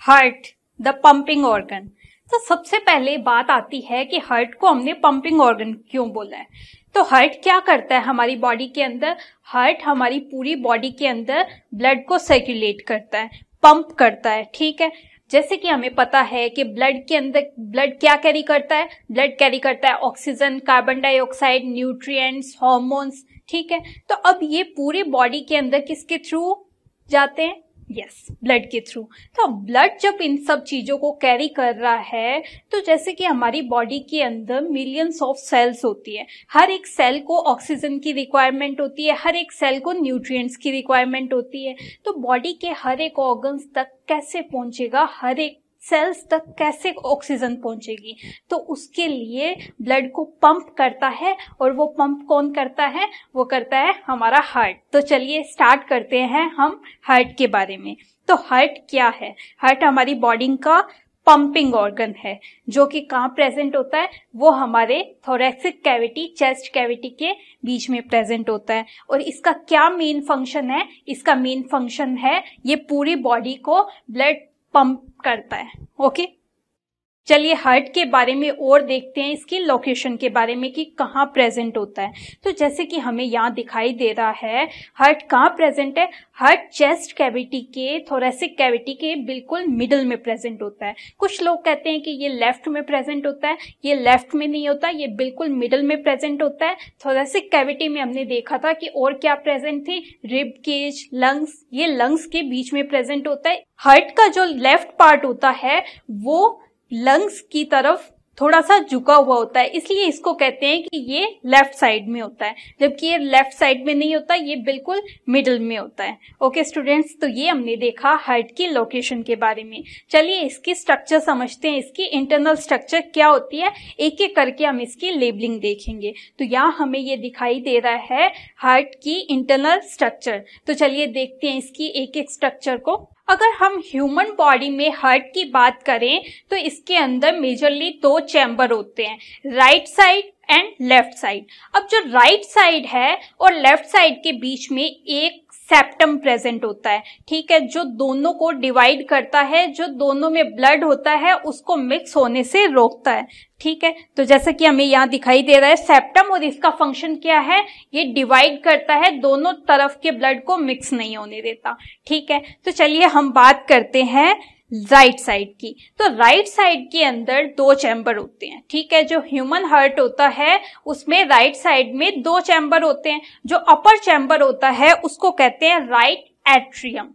Heart the pumping organ. तो सबसे पहले बात आती है कि हार्ट को हमने पंपिंग ऑर्गन क्यों बोला है। तो हार्ट क्या करता है हमारी बॉडी के अंदर? हार्ट हमारी पूरी बॉडी के अंदर ब्लड को सर्कुलेट करता है, पंप करता है। ठीक है, जैसे कि हमें पता है कि ब्लड के अंदर ब्लड क्या कैरी करता है? ब्लड कैरी करता है oxygen, carbon dioxide, nutrients, hormones. ठीक है, तो अब ये पूरी बॉडी के अंदर किसके थ्रू जाते हैं? यस, ब्लड के थ्रू। तो ब्लड जब इन सब चीजों को कैरी कर रहा है, तो जैसे कि हमारी बॉडी के अंदर मिलियंस ऑफ सेल्स होती है, हर एक सेल को ऑक्सीजन की रिक्वायरमेंट होती है, हर एक सेल को न्यूट्रिएंट्स की रिक्वायरमेंट होती है। तो बॉडी के हर एक ऑर्गन्स तक कैसे पहुंचेगा, हर एक सेल्स तक कैसे ऑक्सीजन पहुंचेगी? तो उसके लिए ब्लड को पंप करता है, और वो पंप कौन करता है? वो करता है हमारा हार्ट। तो चलिए स्टार्ट करते हैं हम हार्ट के बारे में। तो हार्ट क्या है? हार्ट हमारी बॉडी का पंपिंग ऑर्गन है, जो कि कहाँ प्रेजेंट होता है? वो हमारे थोरैसिक कैविटी, चेस्ट कैविटी के बीच में प्रेजेंट होता है। और इसका क्या मेन फंक्शन है? इसका मेन फंक्शन है ये पूरी बॉडी को ब्लड पंप करता है। ओके, चलिए हार्ट के बारे में और देखते हैं, इसकी लोकेशन के बारे में कि कहाँ प्रेजेंट होता है। तो जैसे कि हमें यहाँ दिखाई दे रहा है, हार्ट कहाँ प्रेजेंट है? हार्ट चेस्ट कैविटी के, थोरैसिक कैविटी के बिल्कुल मिडल में प्रेजेंट होता है। कुछ लोग कहते हैं कि ये लेफ्ट में प्रेजेंट होता है, ये लेफ्ट में नहीं होता, ये बिल्कुल मिडल में प्रेजेंट होता है। थोरैसिक कैविटी में हमने देखा था कि और क्या प्रेजेंट थी? रिब केज, लंग्स, ये लंग्स के बीच में प्रेजेंट होता है। हार्ट का जो लेफ्ट पार्ट होता है वो लंग्स की तरफ थोड़ा सा झुका हुआ होता है, इसलिए इसको कहते हैं कि ये लेफ्ट साइड में होता है, जबकि ये लेफ्ट साइड में नहीं होता, ये बिल्कुल मिडिल में होता है। ओके स्टूडेंट्स, तो ये हमने देखा हार्ट की लोकेशन के बारे में। चलिए इसकी स्ट्रक्चर समझते हैं, इसकी इंटरनल स्ट्रक्चर क्या होती है, एक एक करके हम इसकी लेबलिंग देखेंगे। तो यहाँ हमें ये दिखाई दे रहा है हार्ट की इंटरनल स्ट्रक्चर। तो चलिए देखते हैं इसकी एक एक स्ट्रक्चर को। अगर हम ह्यूमन बॉडी में हार्ट की बात करें तो इसके अंदर मेजरली दो चैम्बर होते हैं, right side and left side. अब जो राइट साइड है और लेफ्ट साइड के बीच में एक सेप्टम प्रेजेंट होता है। ठीक है, जो दोनों को डिवाइड करता है, जो दोनों में ब्लड होता है उसको मिक्स होने से रोकता है। ठीक है, तो जैसे कि हमें यहाँ दिखाई दे रहा है सेप्टम, और इसका फंक्शन क्या है? ये डिवाइड करता है, दोनों तरफ के ब्लड को मिक्स नहीं होने देता। ठीक है, तो चलिए हम बात करते हैं राइट साइड की। तो राइट साइड के अंदर दो चैम्बर होते हैं। ठीक है, जो ह्यूमन हार्ट होता है उसमें राइट साइड में दो चैम्बर होते हैं। जो अपर चैम्बर होता है उसको कहते हैं राइट एट्रियम।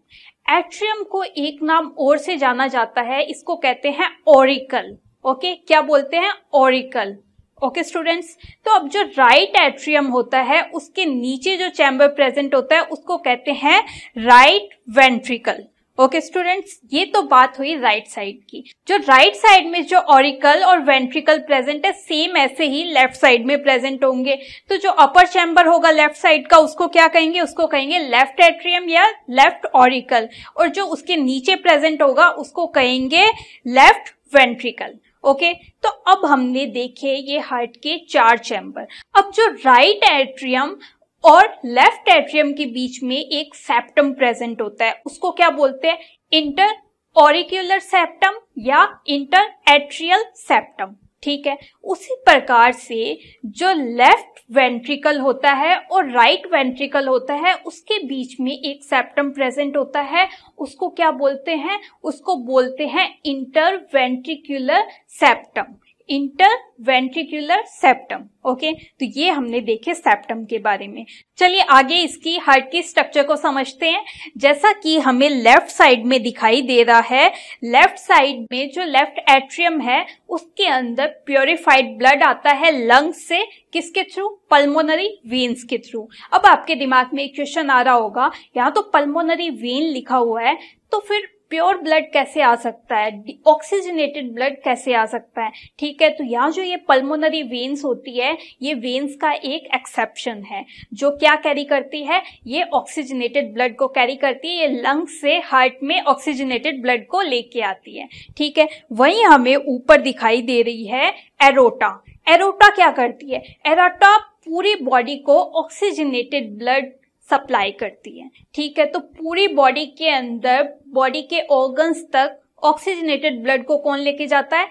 एट्रियम को एक नाम और से जाना जाता है, इसको कहते हैं ऑरिकल। ओके, क्या बोलते हैं? ऑरिकल। ओके स्टूडेंट्स, तो अब जो राइट एट्रियम होता है उसके नीचे जो चैम्बर प्रेजेंट होता है उसको कहते हैं राइट वेंट्रिकल। ओके स्टूडेंट्स, ये तो बात हुई राइट साइड की। जो राइट साइड में जो ऑरिकल और वेंट्रिकल प्रेजेंट है, सेम ऐसे ही लेफ्ट साइड में प्रेजेंट होंगे। तो जो अपर चैम्बर होगा लेफ्ट साइड का उसको क्या कहेंगे? उसको कहेंगे लेफ्ट एट्रियम या लेफ्ट ऑरिकल, और जो उसके नीचे प्रेजेंट होगा उसको कहेंगे लेफ्ट वेंट्रिकल। ओके, तो अब हमने देखे ये हार्ट के चार चैम्बर। अब जो राइट एट्रियम और लेफ्ट एट्रियम के बीच में एक सेप्टम प्रेजेंट होता है, उसको क्या बोलते हैं? इंटर ऑरिक्यूलर सेप्टम या इंटर एट्रियल सेप्टम। ठीक है, उसी प्रकार से जो लेफ्ट वेंट्रिकल होता है और राइट वेंट्रिकल होता है उसके बीच में एक सेप्टम प्रेजेंट होता है, उसको क्या बोलते हैं? उसको बोलते हैं inter ventricular septum. Inter ventricular septum. Okay, तो ये हमने देखे सेप्टम के बारे में। चलिए आगे इसकी हार्ट की स्ट्रक्चर को समझते हैं। जैसा कि हमें लेफ्ट साइड में दिखाई दे रहा है, लेफ्ट साइड में जो लेफ्ट एट्रियम है उसके अंदर प्योरिफाइड ब्लड आता है लंग्स से, किसके थ्रू? पल्मोनरी वेन्स के थ्रू। अब आपके दिमाग में एक क्वेश्चन आ रहा होगा, यहाँ तो पल्मोनरी वेन लिखा हुआ है, तो फिर प्योर ब्लड कैसे आ सकता है, ऑक्सीजनेटेड ब्लड कैसे आ सकता है? ठीक है, तो यहाँ जो ये पल्मोनरी वेन्स होती है, ये वेन्स का एक एक्सेप्शन है, जो क्या कैरी करती है? ये ऑक्सीजनेटेड ब्लड को कैरी करती है, ये लंग्स से हार्ट में ऑक्सीजनेटेड ब्लड को लेके आती है। ठीक है, वहीं हमें ऊपर दिखाई दे रही है एरोटा। एरोटा क्या करती है? एरोटा पूरी बॉडी को ऑक्सीजनेटेड ब्लड सप्लाई करती है। ठीक है, तो पूरी बॉडी के अंदर, बॉडी के ऑर्गन्स तक ऑक्सीजनेटेड ब्लड को कौन लेके जाता है?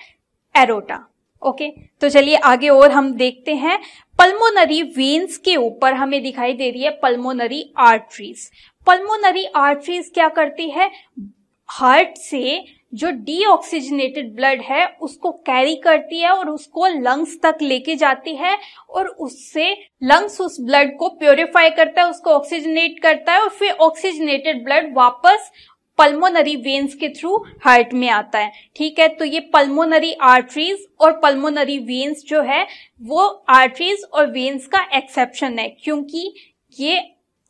एरोटा। ओके, तो चलिए आगे और हम देखते हैं। पल्मोनरी वेन्स के ऊपर हमें दिखाई दे रही है पल्मोनरी आर्टरीज। पल्मोनरी आर्टरीज क्या करती है? हार्ट से जो डीऑक्सीजनेटेड ब्लड है उसको कैरी करती है और उसको लंग्स तक लेके जाती है, और उससे लंग्स उस ब्लड को प्योरीफाई करता है, उसको ऑक्सीजनेट करता है, और फिर ऑक्सीजनेटेड ब्लड वापस पल्मोनरी वेन्स के थ्रू हार्ट में आता है। ठीक है, तो ये पल्मोनरी आर्टरीज और पल्मोनरी वेन्स जो है वो आर्टरीज और वेन्स का एक्सेप्शन है, क्योंकि ये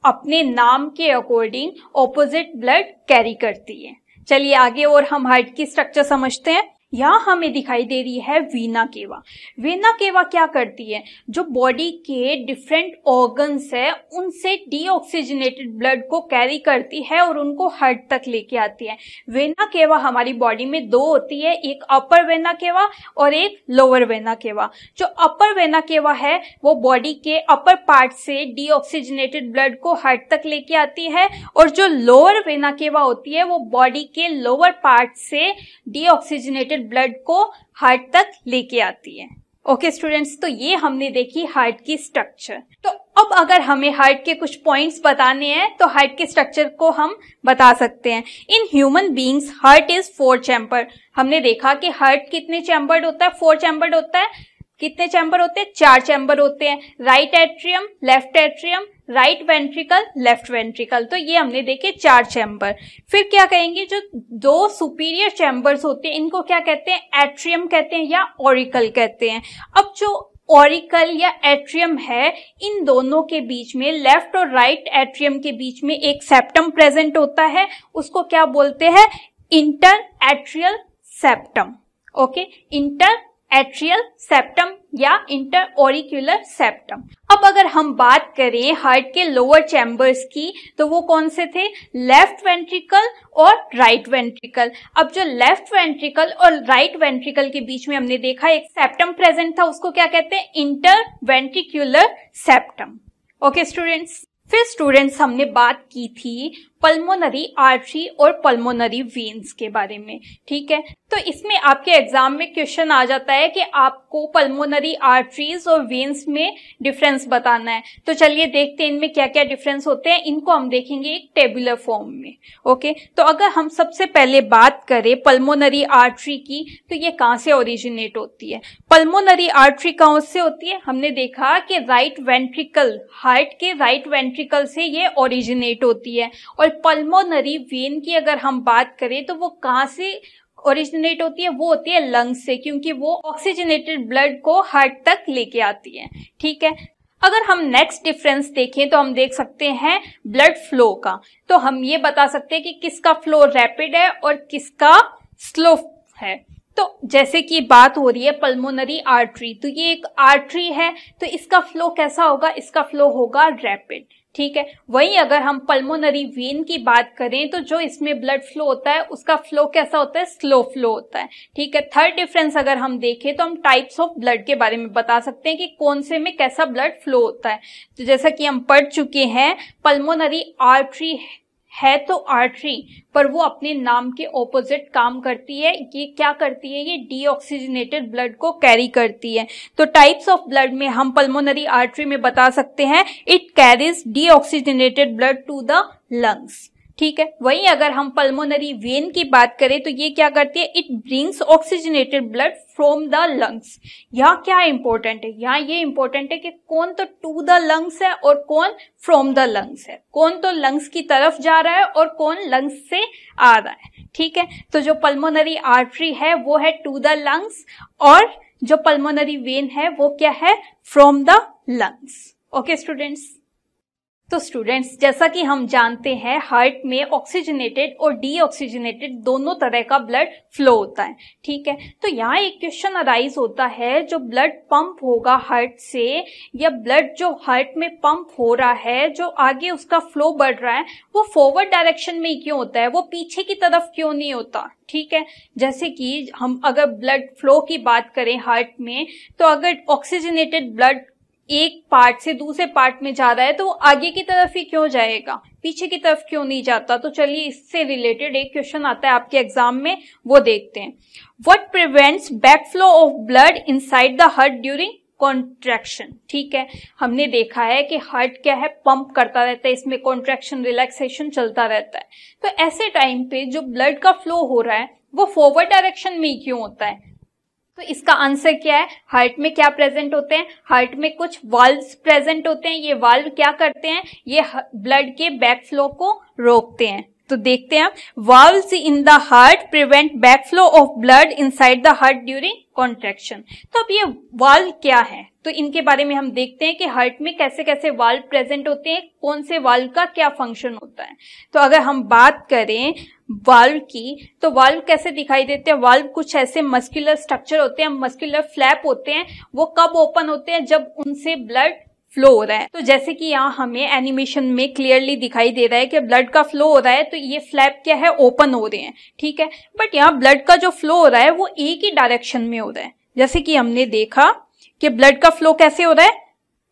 अपने नाम के अकॉर्डिंग ऑपोजिट ब्लड कैरी करती है। चलिए आगे और हम हार्ट की स्ट्रक्चर समझते हैं। यहाँ हमें दिखाई दे रही है वीना केवा। वीना केवा क्या करती है? जो बॉडी के डिफरेंट ऑर्गन्स है उनसे डीऑक्सीजनेटेड ब्लड को कैरी करती है और उनको हार्ट तक लेके आती है। वेना केवा हमारी बॉडी में दो होती है, एक अपर वेना केवा और एक लोअर वेना केवा। जो अपर वेना केवा है वो बॉडी के अपर पार्ट से डीऑक्सीजनेटेड ब्लड को हार्ट तक लेके आती है, और जो लोअर वेना केवा होती है वो बॉडी के लोअर पार्ट से डीऑक्सीजनेटेड ब्लड को हार्ट तक लेके आती है। ओके स्टूडेंट्स, तो ये हमने देखी हार्ट की स्ट्रक्चर। तो अब अगर हमें हार्ट के कुछ पॉइंट्स बताने हैं तो हार्ट के स्ट्रक्चर को हम बता सकते हैं। In human beings heart is 4 chamber. हमने देखा कि हार्ट कितने चैम्बर्ड होता है? 4 चैम्बर्ड होता है। कितने चैम्बर होते हैं? 4 चैम्बर होते हैं। Right atrium, left atrium, right ventricle, left ventricle. तो ये हमने देखे 4 चैम्बर। फिर क्या कहेंगे? जो 2 सुपीरियर चैम्बर्स होते हैं इनको क्या कहते हैं? एट्रियम कहते हैं या ऑरिकल कहते हैं। अब जो ऑरिकल या एट्रियम है, इन दोनों के बीच में, लेफ्ट और राइट एट्रियम के बीच में एक सेप्टम प्रेजेंट होता है, उसको क्या बोलते हैं? Inter atrial septum. Okay, inter atrial septum या इंटर ऑरिक्यूलर सेप्टम। अब अगर हम बात करें हार्ट के लोअर चैम्बर्स की, तो वो कौन से थे? लेफ्ट वेंट्रिकल और राइट वेंट्रिकल। अब जो लेफ्ट वेंट्रिकल और राइट वेंट्रिकल के बीच में हमने देखा एक सेप्टम प्रेजेंट था, उसको क्या कहते हैं? Inter ventricular septum. Okay students, फिर स्टूडेंट्स हमने बात की थी पल्मोनरी आर्टरी और पल्मोनरी वेन्स के बारे में। ठीक है, तो इसमें आपके एग्जाम में क्वेश्चन आ जाता है कि आपको पल्मोनरी आर्टरीज और वेन्स में डिफरेंस बताना है। तो चलिए देखते हैं इनमें क्या क्या डिफरेंस होते हैं। इनको हम देखेंगे एक टेबुलर फॉर्म में। ओके, तो अगर हम सबसे पहले बात करें पल्मोनरी आर्टरी की, तो ये कहाँ से ओरिजिनेट होती है? पल्मोनरी आर्टरी कहाँ से होती है? हमने देखा कि राइट वेंट्रिकल, हार्ट के राइट वेंट्रिकल से ये ओरिजिनेट होती है। और पल्मोनरी वेन की अगर हम बात करें तो वो कहाँ से ओरिजिनेट होती है? वो होती है लंग्स से, क्योंकि वो ऑक्सीजनेटेड ब्लड को हार्ट तक लेके आती है। ठीक है, अगर हम नेक्स्ट डिफरेंस देखें तो हम देख सकते हैं ब्लड फ्लो का। तो हम ये बता सकते हैं कि किसका फ्लो रैपिड है और किसका स्लो है। तो जैसे कि बात हो रही है पल्मोनरी आर्टरी, तो ये एक आर्टरी है, तो इसका फ्लो कैसा होगा? इसका फ्लो होगा रैपिड। ठीक है, वहीं अगर हम पल्मोनरी वेन की बात करें तो जो इसमें ब्लड फ्लो होता है उसका फ्लो कैसा होता है? स्लो फ्लो होता है। ठीक है, थर्ड डिफरेंस अगर हम देखें तो हम टाइप्स ऑफ ब्लड के बारे में बता सकते हैं कि कौन से में कैसा ब्लड फ्लो होता है। तो जैसा कि हम पढ़ चुके हैं, पल्मोनरी आर्टरी है तो आर्टरी, पर वो अपने नाम के ऑपोजिट काम करती है। ये क्या करती है? ये डीऑक्सीजनेटेड ब्लड को कैरी करती है। तो टाइप्स ऑफ ब्लड में हम पल्मोनरी आर्टरी में बता सकते हैं it carries deoxygenated blood to the lungs. ठीक है, वहीं अगर हम पल्मोनरी वेन की बात करें तो ये क्या करती है? It brings oxygenated blood from the lungs. यहाँ क्या इंपॉर्टेंट है? यहाँ ये इंपॉर्टेंट है कि कौन तो टू द लंग्स है और कौन फ्रॉम द लंग्स है। कौन तो लंग्स की तरफ जा रहा है और कौन लंग्स से आ रहा है। ठीक है, तो जो पल्मोनरी आर्टरी है वो है टू द लंग्स, और जो पल्मोनरी वेन है वो क्या है? From the lungs. Okay students, तो स्टूडेंट्स जैसा कि हम जानते हैं हार्ट में ऑक्सीजनेटेड और डीऑक्सीजनेटेड दोनों तरह का ब्लड फ्लो होता है। ठीक है, तो यहाँ एक क्वेश्चन अराइज होता है, जो ब्लड पंप होगा हार्ट से, या ब्लड जो हार्ट में पंप हो रहा है, जो आगे उसका फ्लो बढ़ रहा है, वो फॉरवर्ड डायरेक्शन में ही क्यों होता है? वो पीछे की तरफ क्यों नहीं होता? ठीक है, जैसे कि हम अगर ब्लड फ्लो की बात करें हार्ट में, तो अगर ऑक्सीजनेटेड ब्लड एक पार्ट से दूसरे पार्ट में जा रहा है तो वो आगे की तरफ ही क्यों जाएगा, पीछे की तरफ क्यों नहीं जाता। तो चलिए इससे रिलेटेड एक क्वेश्चन आता है आपके एग्जाम में, वो देखते हैं। What prevents backflow of blood inside the heart during contraction. ठीक है, हमने देखा है कि हार्ट क्या है, पंप करता रहता है, इसमें कॉन्ट्रैक्शन रिलैक्सेशन चलता रहता है। तो ऐसे टाइम पे जो ब्लड का फ्लो हो रहा है वो फॉरवर्ड डायरेक्शन में ही क्यों होता है। तो इसका आंसर क्या है, हार्ट में क्या प्रेजेंट होते हैं, हार्ट में कुछ वाल्व्स प्रेजेंट होते हैं। ये वाल्व क्या करते हैं, ये ब्लड के बैक फ्लो को रोकते हैं। तो देखते हैं, valves in the heart prevent backflow of blood inside the heart during contraction. तो अब ये वाल्व क्या है, तो इनके बारे में हम देखते हैं कि हार्ट में कैसे कैसे वाल्व प्रेजेंट होते हैं, कौन से वाल्व का क्या फंक्शन होता है। तो अगर हम बात करें वाल्व की, तो वाल्व कैसे दिखाई देते हैं, वाल्व कुछ ऐसे मस्कुलर स्ट्रक्चर होते हैं, मस्कुलर फ्लैप होते हैं। वो कब ओपन होते हैं, जब उनसे ब्लड फ्लो हो रहा है। तो जैसे कि यहाँ हमें एनिमेशन में क्लियरली दिखाई दे रहा है कि ब्लड का फ्लो हो रहा है, तो ये फ्लैप क्या है, ओपन हो रहे हैं। ठीक है, बट यहाँ ब्लड का जो फ्लो हो रहा है वो एक ही डायरेक्शन में हो रहा है। जैसे कि हमने देखा कि ब्लड का फ्लो कैसे हो रहा है,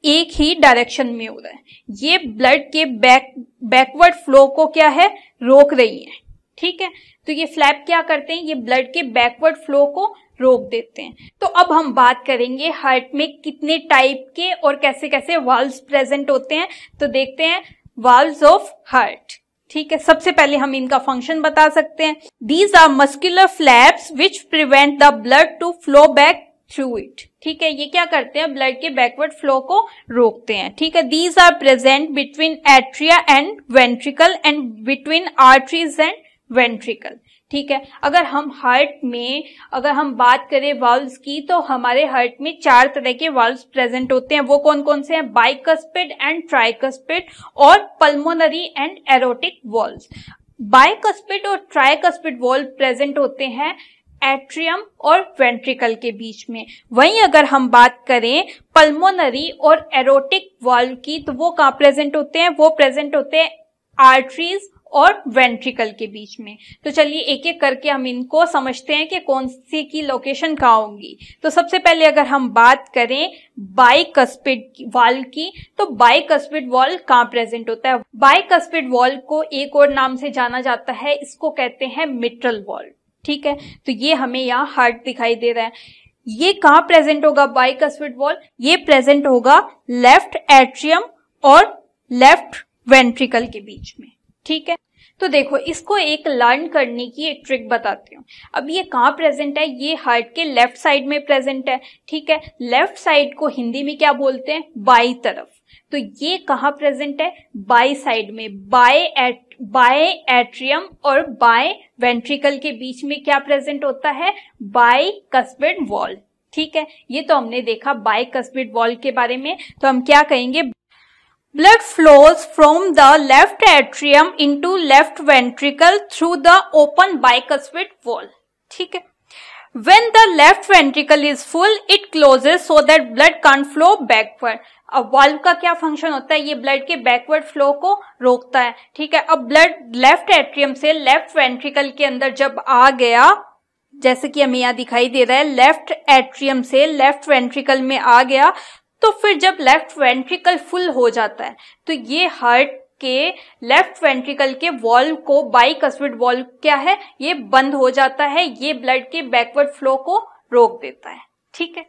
एक ही डायरेक्शन में हो रहा है। ये ब्लड के बैकवर्ड फ्लो को क्या है, रोक रही है। ठीक है, तो ये फ्लैप क्या करते हैं, ये ब्लड के बैकवर्ड फ्लो को रोक देते हैं। तो अब हम बात करेंगे हार्ट में कितने टाइप के और कैसे कैसे वाल्व्स प्रेजेंट होते हैं। तो देखते हैं वाल्व्स ऑफ हार्ट। ठीक है, सबसे पहले हम इनका फंक्शन बता सकते हैं। These are muscular flaps which prevent the blood to flow back through it. ठीक है, ये क्या करते हैं, ब्लड के बैकवर्ड फ्लो को रोकते हैं। ठीक है, these are present between atria and ventricle and between arteries and ventricle. ठीक है, अगर हम हार्ट में अगर हम बात करें वाल्व्स की, तो हमारे हार्ट में 4 तरह के वाल्व्स प्रेजेंट होते हैं। वो कौन कौन से हैं, बाइकस्पिड एंड ट्राइकस्पिड और pulmonary and aortic valves. Bicuspid और ट्राइकस्पिड वाल्व प्रेजेंट होते हैं एट्रियम और वेंट्रिकल के बीच में। वहीं अगर हम बात करें पल्मोनरी और एरोटिक वाल्व की, तो वो कहाँ प्रेजेंट होते हैं, वो प्रेजेंट होते हैं आर्टरीज और वेंट्रिकल के बीच में। तो चलिए एक एक करके हम इनको समझते हैं कि कौन सी की लोकेशन कहाँ होंगी। तो सबसे पहले अगर हम बात करें बाइकस्पिड वाल्व की, तो बाइकस्पिड वाल्व कहाँ प्रेजेंट होता है। बाइकस्पिड वाल्व को एक और नाम से जाना जाता है, इसको कहते हैं मिट्रल वाल्व। ठीक है, तो ये हमें यहाँ हार्ट दिखाई दे रहा है। ये कहाँ प्रेजेंट होगा बाइकस्पिड वाल्व, ये प्रेजेंट होगा लेफ्ट एट्रियम और लेफ्ट वेंट्रिकल के बीच में। ठीक है, तो देखो इसको एक लर्न करने की एक ट्रिक बताती हूँ। अब ये कहाँ प्रेजेंट है, ये हार्ट के लेफ्ट साइड में प्रेजेंट है। ठीक है, लेफ्ट साइड को हिंदी में क्या बोलते हैं, बाई तरफ। तो ये कहाँ प्रेजेंट है, बाई साइड में, बाय एट्रियम और बाय वेंट्रिकल के बीच में क्या प्रेजेंट होता है, बाइकस्पिड वाल्व। ठीक है, ये तो हमने देखा बाइकस्पिड वाल्व के बारे में। तो हम क्या कहेंगे, blood flows from the left atrium into left ventricle through the open bicuspid valve. ठीक है, when the left ventricle is full it closes so that blood can't flow backward. अब वाल्व का क्या फंक्शन होता है, ये ब्लड के backward flow को रोकता है। ठीक है, अब ब्लड लेफ्ट एट्रियम से लेफ्ट वेंट्रिकल के अंदर जब आ गया, जैसे कि हमें यहाँ दिखाई दे रहा है, लेफ्ट एट्रियम से लेफ्ट वेंट्रिकल में आ गया, तो फिर जब लेफ्ट वेंट्रिकल फुल हो जाता है तो ये हार्ट के लेफ्ट वेंट्रिकल के वॉल्व को, बाइकस्पिड वॉल्व क्या है, ये बंद हो जाता है। ये ब्लड के बैकवर्ड फ्लो को रोक देता है। ठीक है,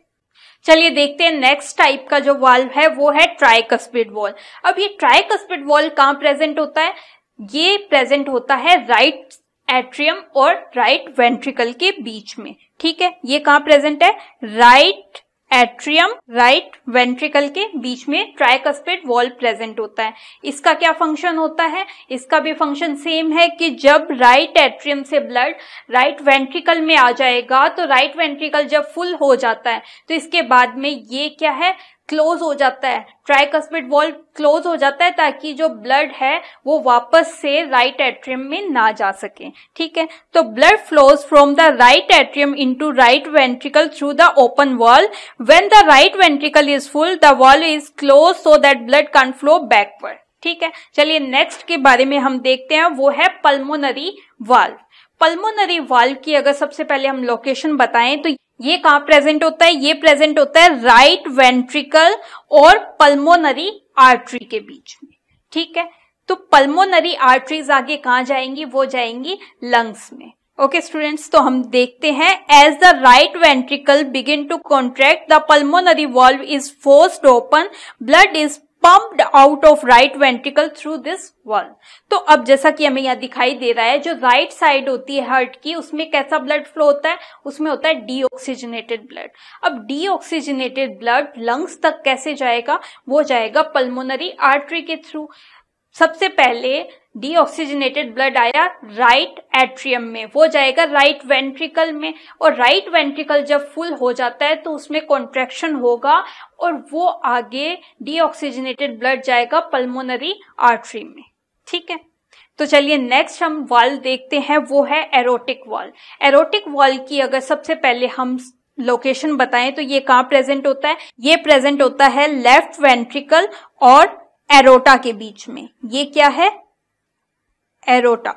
चलिए देखते हैं नेक्स्ट टाइप का जो वाल्व है वो है ट्राइकस्पिड वाल्व। अब ये ट्राइकस्पिड वाल्व कहाँ प्रेजेंट होता है, ये प्रेजेंट होता है राइट एट्रियम और राइट वेंट्रिकल के बीच में। ठीक है, ये कहाँ प्रेजेंट है, राइट एट्रियम राइट वेंट्रिकल के बीच में ट्राइकस्पिड वाल्व प्रेजेंट होता है। इसका क्या फंक्शन होता है, इसका भी फंक्शन सेम है कि जब राइट एट्रियम से ब्लड राइट वेंट्रिकल में आ जाएगा, तो राइट वेंट्रिकल जब फुल हो जाता है तो इसके बाद में ये क्या है, क्लोज हो जाता है, ट्राइकस्पिड वाल्व क्लोज हो जाता है, ताकि जो ब्लड है वो वापस से राइट एट्रियम में ना जा सके। ठीक है, तो blood flows from the right atrium into right ventricle through the open valve. When the right ventricle is full the valve is close so that blood can flow backward. ठीक है, चलिए नेक्स्ट के बारे में हम देखते हैं, वो है पल्मोनरी वाल्व। पल्मोनरी वाल्व की अगर सबसे पहले हम लोकेशन बताएं, तो ये कहाँ प्रेजेंट होता है? ये प्रेजेंट होता है राइट वेंट्रिकल और पल्मोनरी आर्टरी के बीच में, ठीक है। तो पल्मोनरी आर्टरीज आगे कहाँ जाएंगी? वो जाएंगी लंग्स में। ओके स्टूडेंट्स, तो हम देखते हैं as the right ventricle begin to contract the pulmonary valve is forced open, blood is pumped out of right ventricle through this valve। तो अब जैसा कि हमें यहाँ दिखाई दे रहा है, जो राइट साइड होती है हार्ट की, उसमें कैसा ब्लड फ्लो होता है? उसमें होता है डीऑक्सीजनेटेड ब्लड। अब डीऑक्सीजनेटेड ब्लड लंग्स तक कैसे जाएगा? वो जाएगा पल्मोनरी आर्टरी के थ्रू। सबसे पहले डीऑक्सीजनेटेड ब्लड आया राइट एट्रियम में, वो जाएगा राइट वेंट्रिकल में, और राइट वेंट्रिकल जब फुल हो जाता है तो उसमें कॉन्ट्रैक्शन होगा और वो आगे डीऑक्सीजनेटेड ब्लड जाएगा पल्मोनरी आर्टरी में, ठीक है। तो चलिए नेक्स्ट हम वाल्व देखते हैं, वो है एरोटिक वाल्व। एरोटिक वाल्व की अगर सबसे पहले हम लोकेशन बताएं तो ये कहाँ प्रेजेंट होता है? ये प्रेजेंट होता है लेफ्ट वेंट्रिकल और एरोटा के बीच में। ये क्या है? एरोटा,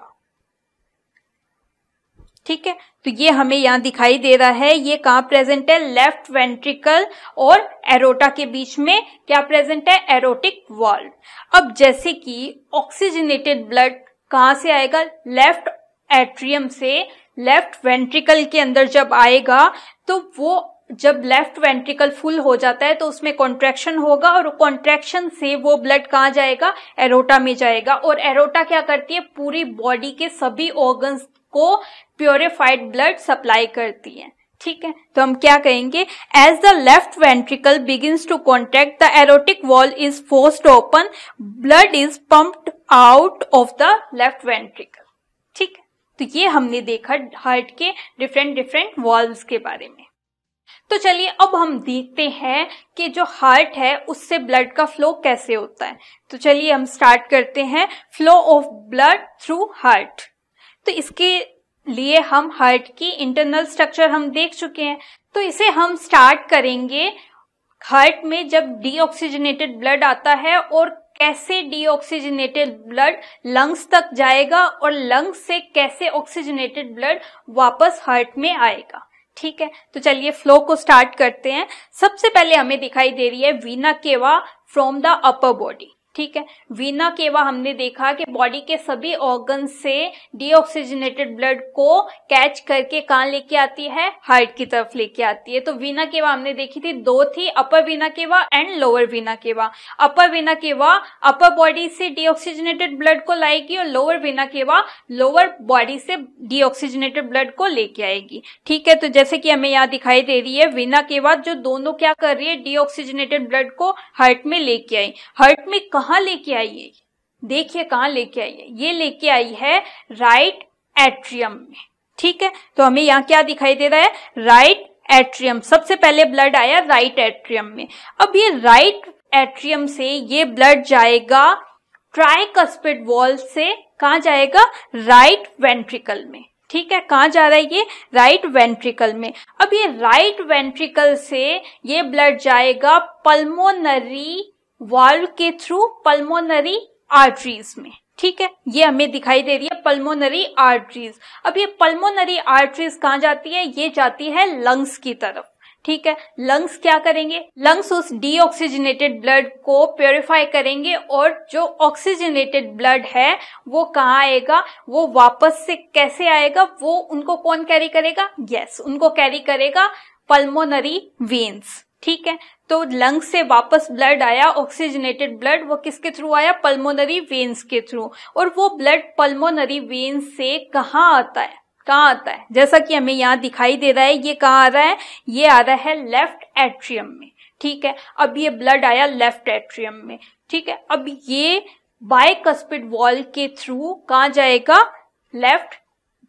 ठीक है। तो ये हमें यहां दिखाई दे रहा है, ये कहां प्रेजेंट है? लेफ्ट वेंट्रिकल और एरोटा के बीच में क्या प्रेजेंट है? Aortic valve. अब जैसे कि ऑक्सीजनेटेड ब्लड कहां से आएगा? लेफ्ट एट्रियम से लेफ्ट वेंट्रिकल के अंदर जब आएगा तो वो जब लेफ्ट वेंट्रिकल फुल हो जाता है तो उसमें कॉन्ट्रैक्शन होगा और कॉन्ट्रैक्शन से वो ब्लड कहाँ जाएगा? एरोटा में जाएगा। और एरोटा क्या करती है? पूरी बॉडी के सभी ऑर्गन्स को प्योरिफाइड ब्लड सप्लाई करती है, ठीक है। तो हम क्या कहेंगे? As the left ventricle begins to contract the aortic valve is forced open, blood is pumped out of the left ventricle, ठीक है। तो ये हमने देखा हार्ट के डिफरेंट वॉल्व्स के बारे में। तो चलिए अब हम देखते हैं कि जो हार्ट है उससे ब्लड का फ्लो कैसे होता है। तो चलिए हम स्टार्ट करते हैं flow of blood through heart. तो इसके लिए हम हार्ट की इंटरनल स्ट्रक्चर हम देख चुके हैं, तो इसे हम स्टार्ट करेंगे हार्ट में जब डीऑक्सीजनेटेड ब्लड आता है और कैसे डीऑक्सीजनेटेड ब्लड लंग्स तक जाएगा और लंग्स से कैसे ऑक्सीजनेटेड ब्लड वापस हार्ट में आएगा, ठीक है। तो चलिए फ्लो को स्टार्ट करते हैं। सबसे पहले हमें दिखाई दे रही है वीना केवा फ्रॉम द अपर बॉडी, ठीक है। वीना केवा हमने देखा कि बॉडी के सभी ऑर्गन से डीऑक्सीजनेटेड ब्लड को कैच करके कहाँ लेके आती है? हार्ट की तरफ लेके आती है। तो वीना केवा हमने देखी थी, दो थी, अपर वीना केवा एंड लोअर वीना केवा। अपर वीना केवा अपर बॉडी से डीऑक्सीजनेटेड ब्लड को लाएगी और लोअर वीना केवा लोअर बॉडी से डीऑक्सीजनेटेड ब्लड को लेके आएगी, ठीक है। तो जैसे कि हमें यहाँ दिखाई दे रही है वीना केवा जो दोनों क्या कर रही है? डीऑक्सीजनेटेड ब्लड को हार्ट में लेके आई। हार्ट में कहाँ लेके आई है? देखिए कहाँ लेके आई है? ये लेके आई है राइट एट्रियम में, ठीक है। तो हमें यहाँ क्या दिखाई दे रहा है? Right atrium. सबसे पहले ब्लड आया राइट एट्रियम में। अब ये राइट एट्रियम से ये ब्लड जाएगा ट्राइकस्पिड वॉल्व से कहाँ जाएगा? राइट वेंट्रिकल में, ठीक है। कहाँ जा रहा है ये? राइट वेंट्रिकल में। अब ये राइट वेंट्रिकल से ये ब्लड जाएगा पल्मोनरी वाल्व के थ्रू पल्मोनरी आर्टरीज में, ठीक है। ये हमें दिखाई दे रही है पल्मोनरी आर्टरीज। अब ये पल्मोनरी आर्टरीज कहाँ जाती है? ये जाती है लंग्स की तरफ, ठीक है। लंग्स क्या करेंगे? लंग्स उस डीऑक्सीजनेटेड ब्लड को प्योरीफाई करेंगे और जो ऑक्सीजनेटेड ब्लड है वो कहाँ आएगा? वो वापस से कैसे आएगा? वो उनको कौन कैरी करेगा? यस, उनको कैरी करेगा पल्मोनरी वेन्स, ठीक है। तो लंग्स से वापस ब्लड आया ऑक्सीजनेटेड ब्लड, वो किसके थ्रू आया? पल्मोनरी वेन्स के थ्रू। और वो ब्लड पल्मोनरी वेन्स से कहाँ आता है? कहाँ आता है? जैसा कि हमें यहाँ दिखाई दे रहा है, ये कहाँ आ रहा है? ये आ रहा है लेफ्ट एट्रियम में, ठीक है। अब ये ब्लड आया लेफ्ट एट्रियम में, ठीक है। अब ये बाइकस्पिड वॉल्व के थ्रू कहाँ जाएगा? लेफ्ट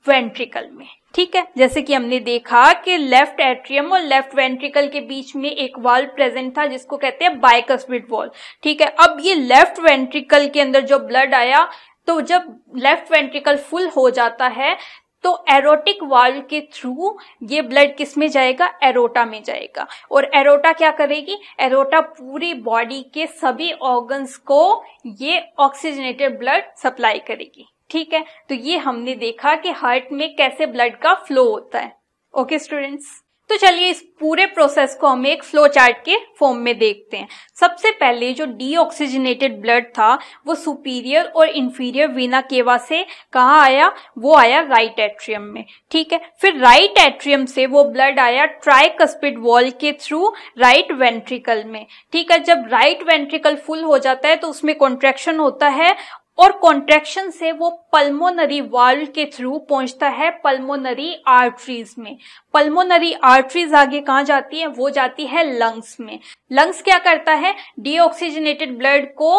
वेंट्रिकल में, ठीक है। जैसे कि हमने देखा कि लेफ्ट एट्रियम और लेफ्ट वेंट्रिकल के बीच में एक वाल्व प्रेजेंट था जिसको कहते हैं बाइकस्पिड वाल्व, ठीक है। अब ये लेफ्ट वेंट्रिकल के अंदर जो ब्लड आया, तो जब लेफ्ट वेंट्रिकल फुल हो जाता है तो एरोटिक वाल्व के थ्रू ये ब्लड किस में जाएगा? एरोटा में जाएगा। और एरोटा क्या करेगी? एरोटा पूरी बॉडी के सभी ऑर्गन्स को ये ऑक्सीजनेटेड ब्लड सप्लाई करेगी, ठीक है। तो ये हमने देखा कि हार्ट में कैसे ब्लड का फ्लो होता है। ओके स्टूडेंट्स, तो चलिए इस पूरे प्रोसेस को हम एक फ्लो चार्ट के फॉर्म में देखते हैं। सबसे पहले जो डीऑक्सीजनेटेड ब्लड था वो सुपीरियर और इंफीरियर वीना केवा से कहाँ आया, वो आया राइट एट्रियम में। ठीक है, फिर राइट एट्रियम से वो ब्लड आया ट्राइकस्पिड वॉल के थ्रू राइट वेंट्रिकल में। ठीक है, जब राइट वेंट्रिकल फुल हो जाता है तो उसमें कॉन्ट्रैक्शन होता है और कॉन्ट्रैक्शन से वो पल्मोनरी वाल्व के थ्रू पहुंचता है पल्मोनरी आर्टरीज में। पल्मोनरी आर्टरीज आगे कहाँ जाती है, वो जाती है लंग्स में। लंग्स क्या करता है, डीऑक्सीजनेटेड ब्लड को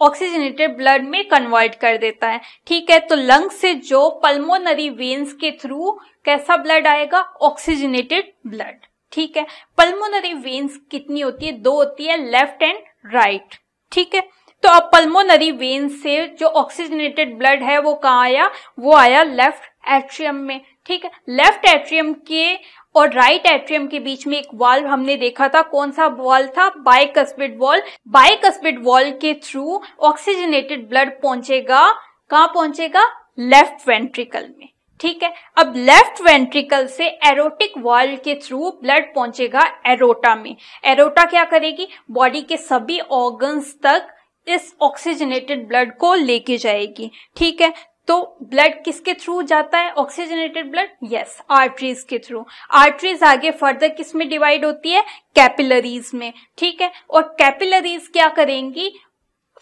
ऑक्सीजनेटेड ब्लड में कन्वर्ट कर देता है। ठीक है, तो लंग्स से जो पल्मोनरी वेन्स के थ्रू कैसा ब्लड आएगा, ऑक्सीजनेटेड ब्लड। ठीक है, पल्मोनरी वेन्स कितनी होती है, 2 होती है, लेफ्ट एंड राइट। ठीक है, तो अब पल्मोनरी वेन से जो ऑक्सीजनेटेड ब्लड है वो कहाँ आया, वो आया लेफ्ट एट्रियम में। ठीक है, लेफ्ट एट्रियम के और राइट एट्रियम के बीच में एक वाल्व हमने देखा था, कौन सा वाल्व था, बाइकस्पिड वॉल। बाइकस्पिड वॉल के थ्रू ऑक्सीजनेटेड ब्लड पहुंचेगा, कहाँ पहुंचेगा, लेफ्ट वेंट्रिकल में। ठीक है, अब लेफ्ट वेंट्रिकल से एरोटिक वाल्व के थ्रू ब्लड पहुंचेगा एरोटा में। एरोटा क्या करेगी, बॉडी के सभी ऑर्गन्स तक इस ऑक्सीजनेटेड ब्लड को लेके जाएगी। ठीक है, तो ब्लड किसके थ्रू जाता है, ऑक्सीजनेटेड ब्लड, यस, आर्टरीज के थ्रू। आर्टरीज आगे फर्दर किस में डिवाइड होती है, कैपिलरीज में। ठीक है, और कैपिलरीज क्या करेंगी,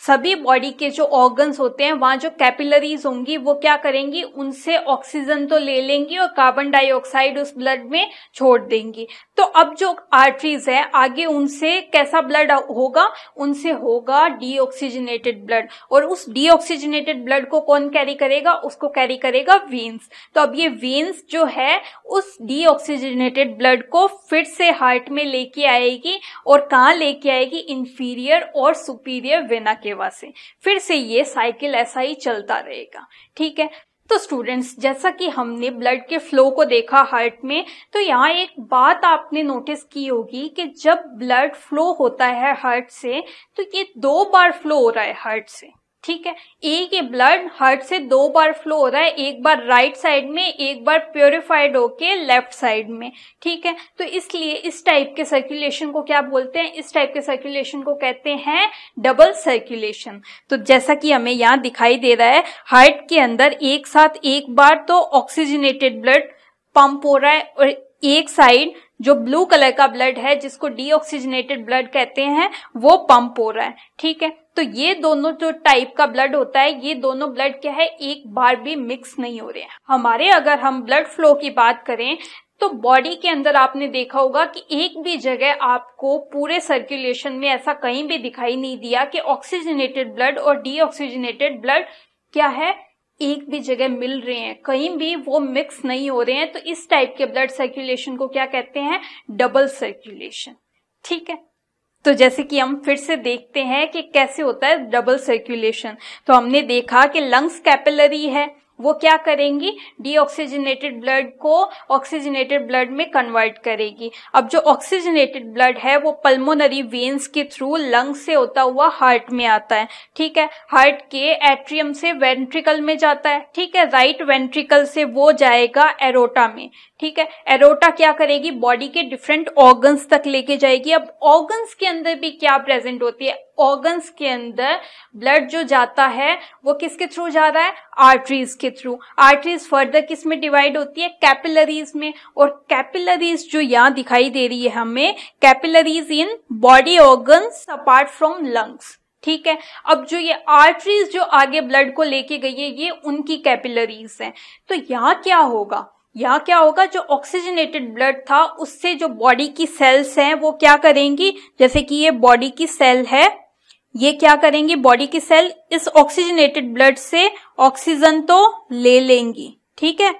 सभी बॉडी के जो ऑर्गन्स होते हैं वहां जो कैपिलरीज होंगी वो क्या करेंगी, उनसे ऑक्सीजन तो ले लेंगी और कार्बन डाइऑक्साइड उस ब्लड में छोड़ देंगी। तो अब जो आर्टरीज है आगे उनसे कैसा ब्लड होगा, उनसे होगा डीऑक्सीजनेटेड ब्लड, और उस डीऑक्सीजनेटेड ब्लड को कौन कैरी करेगा, उसको कैरी करेगा वेन्स। तो अब ये वेन्स जो है उस डीऑक्सीजनेटेड ब्लड को फिर से हार्ट में लेके आएगी, और कहाँ लेके आएगी, इंफीरियर और सुपीरियर वेना केवा से। फिर से ये साइकिल ऐसा ही चलता रहेगा। ठीक है, तो स्टूडेंट्स जैसा कि हमने ब्लड के फ्लो को देखा हार्ट में, तो यहाँ एक बात आपने नोटिस की होगी कि जब ब्लड फ्लो होता है हार्ट से तो ये 2 बार फ्लो हो रहा है हार्ट से। ठीक है, एक ये ब्लड हार्ट से 2 बार फ्लो हो रहा है, एक बार राइट साइड में, एक बार प्योरिफाइड होके लेफ्ट साइड में। ठीक है, तो इसलिए इस टाइप के सर्कुलेशन को क्या बोलते हैं, इस टाइप के सर्कुलेशन को कहते हैं डबल सर्कुलेशन। तो जैसा कि हमें यहाँ दिखाई दे रहा है, हार्ट के अंदर एक साथ एक बार तो ऑक्सीजनेटेड ब्लड पंप हो रहा है, और एक साइड जो ब्लू कलर का ब्लड है जिसको डीऑक्सीजनेटेड ब्लड कहते हैं वो पंप हो रहा है। ठीक है, तो ये दोनों जो टाइप का ब्लड होता है, ये दोनों ब्लड क्या है, एक बार भी मिक्स नहीं हो रहे हैं हमारे। अगर हम ब्लड फ्लो की बात करें तो बॉडी के अंदर आपने देखा होगा कि एक भी जगह आपको पूरे सर्कुलेशन में ऐसा कहीं भी दिखाई नहीं दिया कि ऑक्सीजनेटेड ब्लड और डीऑक्सीजनेटेड ब्लड क्या है, एक भी जगह मिल रहे हैं, कहीं भी वो मिक्स नहीं हो रहे हैं। तो इस टाइप के ब्लड सर्कुलेशन को क्या कहते हैं, डबल सर्कुलेशन। ठीक है, तो जैसे कि हम फिर से देखते हैं कि कैसे होता है डबल सर्कुलेशन। तो हमने देखा कि लंग्स कैपिलरी है, वो क्या करेंगी, डीऑक्सीजनेटेड ब्लड को ऑक्सीजनेटेड ब्लड में कन्वर्ट करेगी। अब जो ऑक्सीजनेटेड ब्लड है वो पल्मोनरी वेन्स के थ्रू लंग्स से होता हुआ हार्ट में आता है। ठीक है, हार्ट के एट्रियम से वेंट्रिकल में जाता है। ठीक है, राइट वेंट्रिकल से वो जाएगा एरोटा में। ठीक है, एरोटा क्या करेगी, बॉडी के डिफरेंट ऑर्गन्स तक लेके जाएगी। अब ऑर्गन्स के अंदर भी क्या प्रेजेंट होती है, ऑर्गन्स के अंदर ब्लड जो जाता है वो किसके थ्रू जा रहा है, आर्टरीज के थ्रू। आर्टरीज फर्दर किस में डिवाइड होती है, कैपिलरीज में। और कैपिलरीज जो यहाँ दिखाई दे रही है हमें, capillaries in body organs apart from lungs. ठीक है, अब जो ये आर्टरीज जो आगे ब्लड को लेके गई है ये उनकी कैपिलरीज हैं। तो यहाँ क्या होगा, यहाँ क्या होगा, जो ऑक्सीजनेटेड ब्लड था उससे जो बॉडी की सेल्स हैं वो क्या करेंगी, जैसे कि ये बॉडी की सेल है, ये क्या करेंगी, बॉडी की सेल इस ऑक्सीजनेटेड ब्लड से ऑक्सीजन तो ले लेंगी। ठीक है,